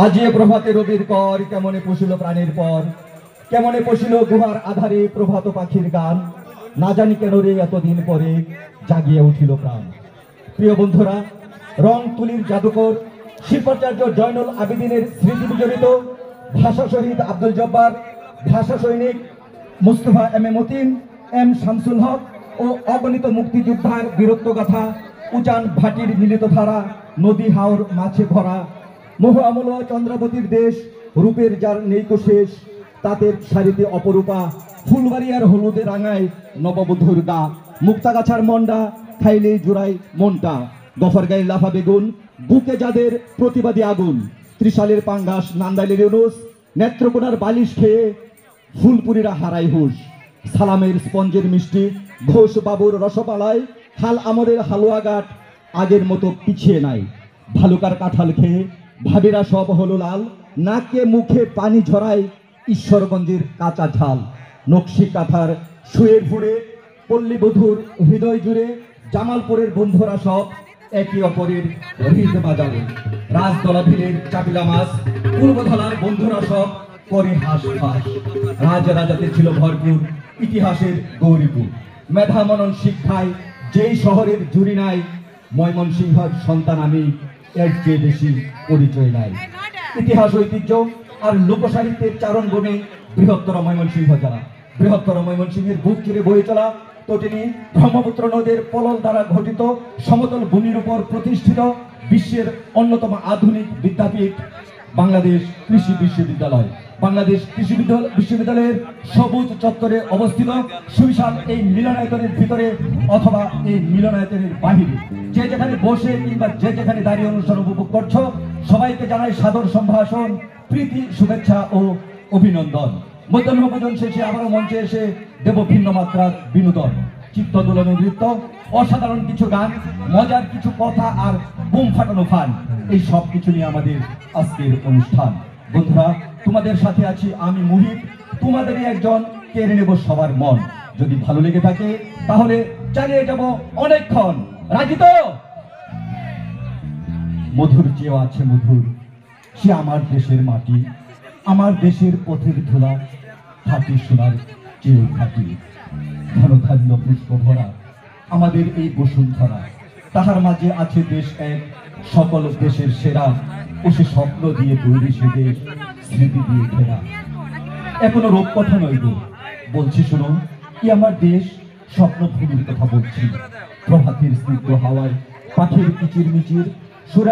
আজি প্রভাতে রবির কর, কেমনে পশিল প্রাণের পর, কেমনে পশিল গুহার আধারে প্রভাত পাখির গান, না জানি কেন রে এতদিন পরে জাগিয়ে উঠিল প্রাণ। প্রিয় বন্ধুরা, রং তুলির জাদুকর শিল্পাচার্য জয়নুল আবেদিনের স্মৃতি বিজড়িত ভাষা শহীদ আব্দুল জব্বার, ভাষা সৈনিক Mustafa M A Matin, M Shamsul হক ও অগণিত মুক্তিযোদ্ধার বীরত্বগাথা, উজান ভাটির মিলিত ধারা, নদী হাওর মাছে ভরা, মোহ আমল চন্দ্রাবতীর দেশ, রূপের যার নেই তো শেষ, তাদের শাড়িতে অপরূপা, ফুলবাড়িয়ার হলুদে রাঙায় নববধূর গা, মুক্তাগাছার মন্ডা খাইলেই জোড়াই মনটা, গফরগাঁয়ের লাফা বেগুন, বুকে যাদের প্রতিবাদী আগুন, ত্রিশালের পাঙ্গাস নান্দাইলের ইউনুস, নেত্রকোনার বালিশ খেয়ে ফুলপুরীরা হারাই হুশ, সালামের স্পঞ্জের মিষ্টি, ঘোষ বাবুর রসমালাই, হাল আমরের হালুয়া গাট আগের মতো পিছিয়ে নাই, ভালুকার কাঁঠাল খেয়ে ভাবিরা সব হলো লাল, নাকে মুখে পানি ঝরায় ঈশ্বরগঞ্জের কাঁচা ঝাল, নকশি কাঁথার শুয়ের ফুড়ে পল্লীবধূর হৃদয় জুড়ে জামালপুরের বন্ধুরা সব একে অপরের হৃদ বাজাবে, রাজদলা ভিলের চাপিলা মাছ পূর্বধলার বন্ধুরা সব করে হাস ফাঁস, রাজাতে ছিল ভরপুর ইতিহাসের গৌরীপুর, মেধা মনন শিক্ষায় যেই শহরের জুড়ি নাই, ময়মনসিংহের সন্তান আমি, এর চেয়ে বেশি পরিচয় নাই। ইতিহাস ঐতিহ্য আর লোকসাহিত্যের চারণ বনে বৃহত্তর ময়মনসিংহ জেলা, বৃহত্তর ময়মনসিংহের বুক চিরে বয়ে চলা তটিনী ব্রহ্মপুত্র নদের পলল দ্বারা ঘটিত সমতল ভূমির উপর প্রতিষ্ঠিত বিশ্বের অন্যতম আধুনিক বিদ্যাপীঠ বাংলাদেশ কৃষি বিশ্ববিদ্যালয়। বাংলাদেশ কৃষি বিশ্ববিদ্যালয়ের সবুজ চত্বরে অবস্থিত সুবিশাল এই মিলনায়তনের ভিতরে অথবা এই মিলনায়তনের বাহিরে যে যেখানে বসে কিংবা যে যেখানে দাঁড়িয়ে অনুষ্ঠান উপভোগ করছো, সবাইকে জানাই সাদর সম্ভাষণ, প্রীতি, শুভেচ্ছা ও অভিনন্দন। মধ্যাহ্ন ভোজন শেষে আবারও মঞ্চে এসে দেব ভিন্ন মাত্রার বিনোদন, চিত্ত দোলনের নৃত্য, অসাধারণ কিছু গান, মজার কিছু কথা আর বুম ফাটানো ফান, এই সব কিছু নিয়ে আমাদের আজকের অনুষ্ঠান। বন্ধুরা, তোমাদের সাথে আছি আমি মুহিত, তোমাদেরই একজন, কেড়ে নেব সবার মন। যদি ভালো লেগে থাকে তাহলে চালিয়ে যাব অনেকক্ষণ। রাজি তো? মধুর চেয়েও আছে মধুর, সে আমার দেশের মাটি, আমার দেশের পথের ধুলা, খাঁটি সোনার চেয়েও খাঁটি, ঘনধান্য পুষ্প ভরা আমাদের এই বসুন্ধরা, তাহার মাঝে আছে দেশ এক, সকল দেশের সেরা, ও সে স্বপ্ন দিয়ে তৈরি সে দেশ, স্মৃতি দিয়ে ঘেরা। এখনো রূপকথা নয় গো, বলছি শোনো, কি আমার দেশ, স্বপ্নভূমির কথা বলছি। প্রভাতের স্নিগ্ধ হাওয়ায় পাখির কিচির মিচির,